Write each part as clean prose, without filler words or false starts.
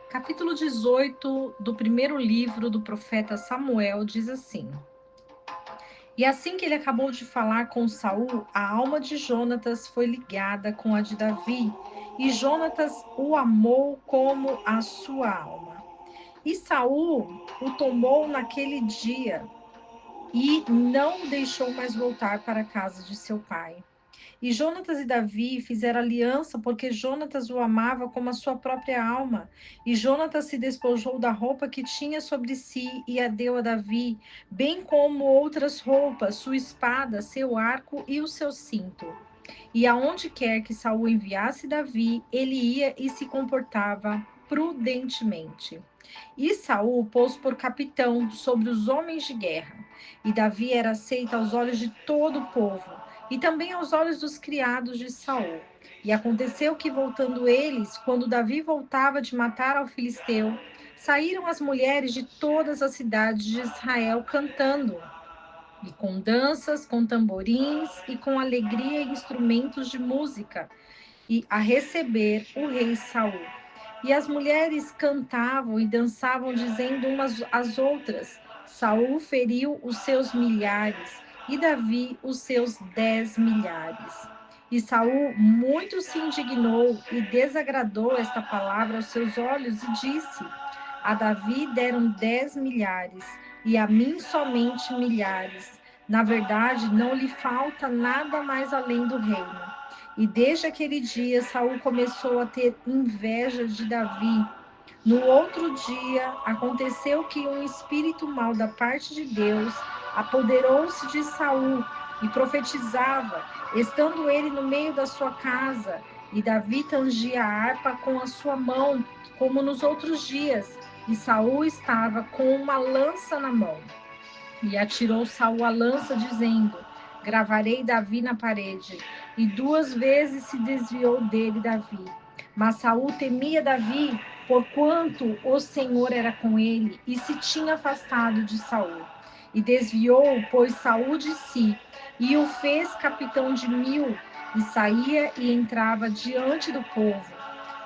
Capítulo 18 do primeiro livro do profeta Samuel diz assim: E assim que ele acabou de falar com Saul, a alma de Jonatas foi ligada com a de Davi, e Jonatas o amou como a sua alma. E Saul o tomou naquele dia e não o deixou mais voltar para a casa de seu pai. E Jonatas e Davi fizeram aliança porque Jonatas o amava como a sua própria alma. E Jonatas se despojou da roupa que tinha sobre si e a deu a Davi, bem como outras roupas, sua espada, seu arco e o seu cinto. E aonde quer que Saul enviasse Davi, ele ia e se comportava prudentemente. E Saul pôs por capitão sobre os homens de guerra. E Davi era aceito aos olhos de todo o povo, e também aos olhos dos criados de Saul. E aconteceu que, voltando eles, quando Davi voltava de matar ao filisteu, saíram as mulheres de todas as cidades de Israel cantando, e com danças, com tamborins e com alegria e instrumentos de música, e a receber o rei Saul. E as mulheres cantavam e dançavam, dizendo umas às outras: Saul feriu os seus milhares e Davi os seus 10 milhares. E Saul muito se indignou e desagradou esta palavra aos seus olhos e disse: A Davi deram 10 milhares e a mim somente milhares. Na verdade, não lhe falta nada mais além do reino. E desde aquele dia, Saul começou a ter inveja de Davi. No outro dia, aconteceu que um espírito mau da parte de Deus apoderou-se de Saul e profetizava, estando ele no meio da sua casa. E Davi tangia a harpa com a sua mão, como nos outros dias, e Saul estava com uma lança na mão. E atirou Saul a lança, dizendo: Gravarei Davi na parede. E 2 vezes se desviou dele Davi. Mas Saul temia Davi, porquanto o Senhor era com ele, e se tinha afastado de Saul. E desviou, pois, Saul de si, e o fez capitão de 1000, e saía e entrava diante do povo.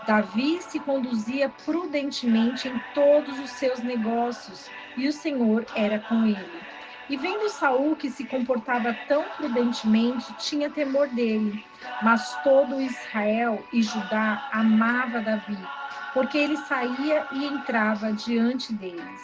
Davi se conduzia prudentemente em todos os seus negócios, e o Senhor era com ele. E vendo Saul que se comportava tão prudentemente, tinha temor dele. Mas todo Israel e Judá amava Davi, porque ele saía e entrava diante deles.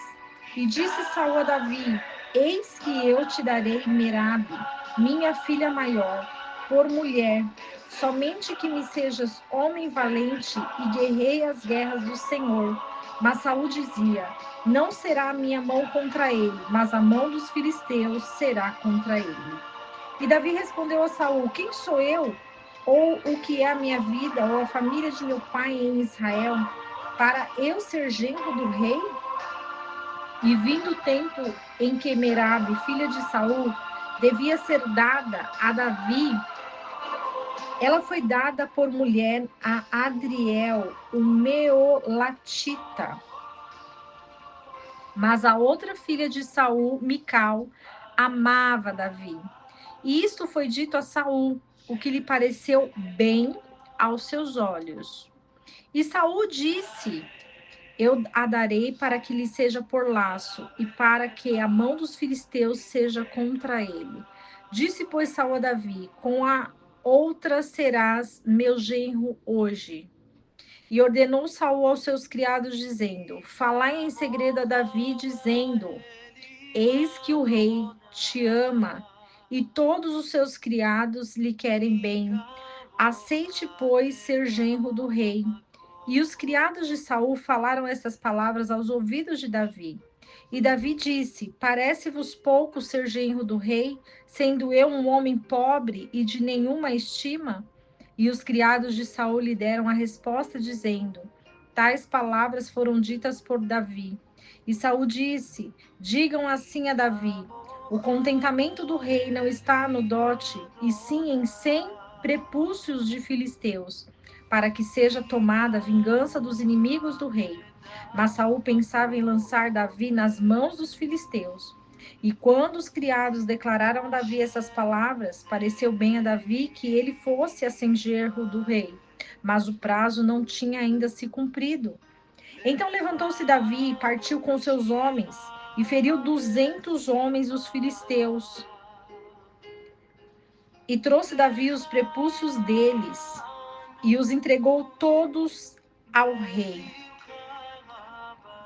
E disse Saul a Davi: Eis que eu te darei Merabe, minha filha maior, por mulher, somente que me sejas homem valente e guerrei as guerras do Senhor. Mas Saul dizia: Não será a minha mão contra ele, mas a mão dos filisteus será contra ele. E Davi respondeu a Saul: Quem sou eu? Ou o que é a minha vida, ou a família de meu pai em Israel, para eu ser genro do rei? E vindo o tempo em que Merabe, filha de Saul, devia ser dada a Davi, ela foi dada por mulher a Adriel, o Meolatita. Mas a outra filha de Saul, Mical, amava Davi. E isto foi dito a Saul, o que lhe pareceu bem aos seus olhos. E Saul disse: Eu a darei para que lhe seja por laço, e para que a mão dos filisteus seja contra ele. Disse, pois, Saul a Davi: Com a outra serás meu genro hoje. E ordenou Saul aos seus criados, dizendo: Falai em segredo a Davi, dizendo: Eis que o rei te ama, e todos os seus criados lhe querem bem. Aceite, pois, ser genro do rei. E os criados de Saul falaram estas palavras aos ouvidos de Davi. E Davi disse: Parece-vos pouco ser genro do rei, sendo eu um homem pobre e de nenhuma estima? E os criados de Saul lhe deram a resposta, dizendo: Tais palavras foram ditas por Davi. E Saul disse: Digam assim a Davi: O contentamento do rei não está no dote, e sim em 100 prepúcios de filisteus, para que seja tomada a vingança dos inimigos do rei. Mas Saul pensava em lançar Davi nas mãos dos filisteus. E quando os criados declararam a Davi essas palavras, pareceu bem a Davi que ele fosse assim genro do rei, mas o prazo não tinha ainda se cumprido. Então levantou-se Davi e partiu com seus homens e feriu 200 homens dos filisteus. E trouxe Davi os prepúcios deles e os entregou todos ao rei,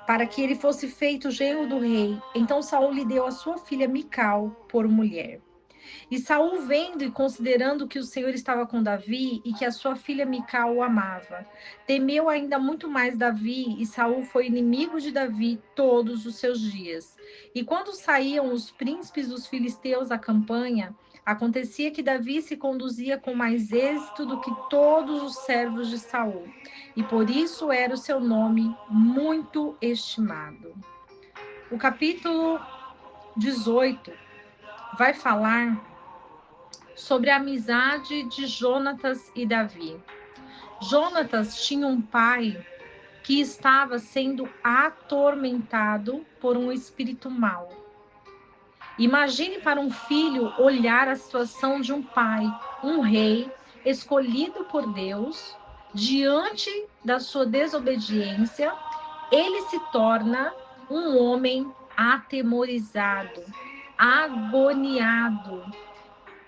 para que ele fosse feito genro do rei. Então Saul lhe deu a sua filha Mical por mulher. E Saul, vendo e considerando que o Senhor estava com Davi e que a sua filha Mical o amava, temeu ainda muito mais Davi, e Saul foi inimigo de Davi todos os seus dias. E quando saíam os príncipes dos filisteus à campanha, acontecia que Davi se conduzia com mais êxito do que todos os servos de Saul, e por isso era o seu nome muito estimado. O capítulo 18 vai falar sobre a amizade de Jonatas e Davi. Jonatas tinha um pai que estava sendo atormentado por um espírito mau. Imagine para um filho olhar a situação de um pai, um rei, escolhido por Deus, diante da sua desobediência, ele se torna um homem atemorizado, agoniado,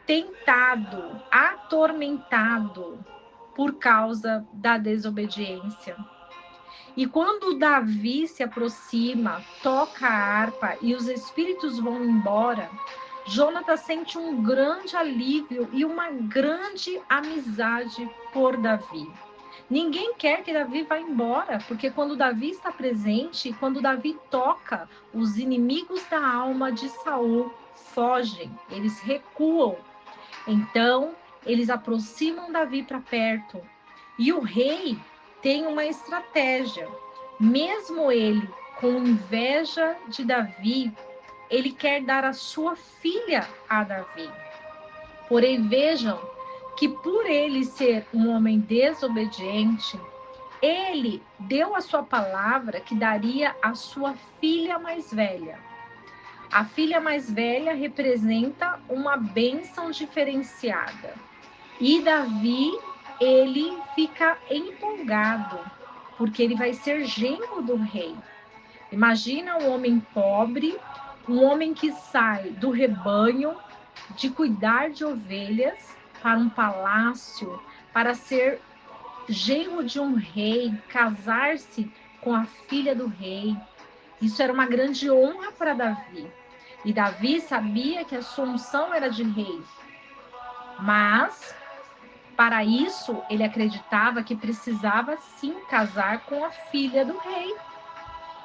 tentado, atormentado por causa da desobediência. E quando Davi se aproxima, toca a harpa e os espíritos vão embora, Jonatas sente um grande alívio e uma grande amizade por Davi. Ninguém quer que Davi vá embora, porque quando Davi está presente, quando Davi toca, os inimigos da alma de Saul fogem, eles recuam. Então, eles aproximam Davi para perto. E o rei tem uma estratégia. Mesmo ele com inveja de Davi, ele quer dar a sua filha a Davi. Porém, vejam que por ele ser um homem desobediente, ele deu a sua palavra que daria a sua filha mais velha. A filha mais velha representa uma bênção diferenciada. E Davi, ele fica empolgado, porque ele vai ser genro do rei. Imagina um homem pobre, um homem que sai do rebanho, de cuidar de ovelhas, para um palácio, para ser genro de um rei, casar-se com a filha do rei. Isso era uma grande honra para Davi. E Davi sabia que a sua unção era de rei. Mas, para isso, ele acreditava que precisava sim casar com a filha do rei.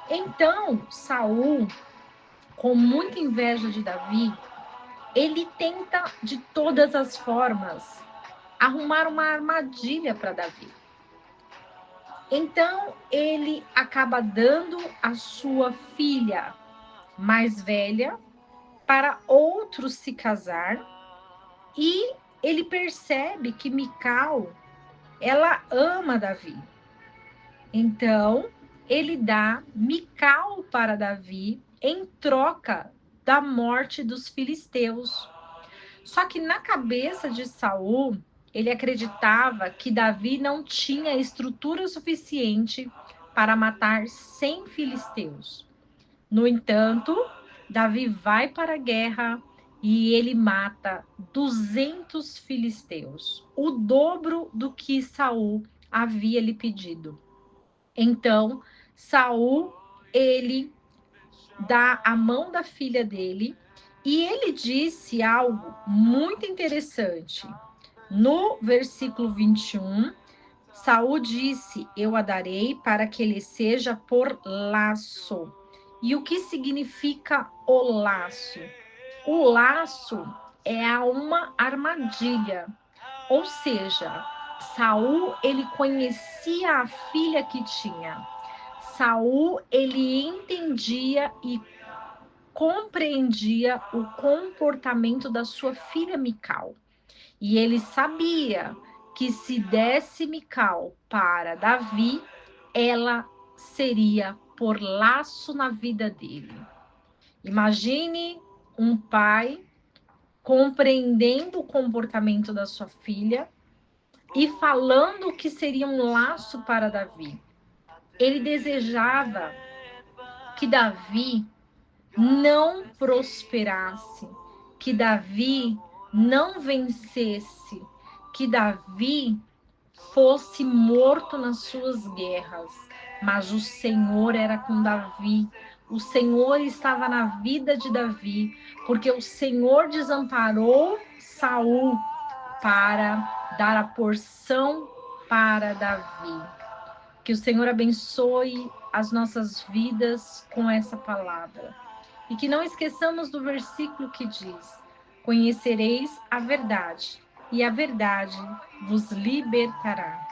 Então, Saul, com muita inveja de Davi, ele tenta de todas as formas arrumar uma armadilha para Davi. Então, ele acaba dando a sua filha mais velha para outro se casar, e ele percebe que Mical, ela ama Davi. Então, ele dá Mical para Davi em troca da morte dos filisteus. Só que na cabeça de Saul, ele acreditava que Davi não tinha estrutura suficiente para matar 100 filisteus. No entanto, Davi vai para a guerra e ele mata 200 filisteus, o dobro do que Saul havia lhe pedido. Então, Saul, ele dá a mão da filha dele e ele disse algo muito interessante. No versículo 21, Saul disse: Eu a darei para que ele seja por laço. E o que significa o laço? O laço é uma armadilha. Ou seja, Saul, ele conhecia a filha que tinha. Saul, ele entendia e compreendia o comportamento da sua filha Mical. E ele sabia que se desse Mical para Davi, ela seria por laço na vida dele. Imagine um pai compreendendo o comportamento da sua filha e falando que seria um laço para Davi. Ele desejava que Davi não prosperasse, que Davi não vencesse, que Davi fosse morto nas suas guerras. Mas o Senhor era com Davi. O Senhor estava na vida de Davi, porque o Senhor desamparou Saul para dar a porção para Davi. Que o Senhor abençoe as nossas vidas com essa palavra. E que não esqueçamos do versículo que diz: conhecereis a verdade, e a verdade vos libertará.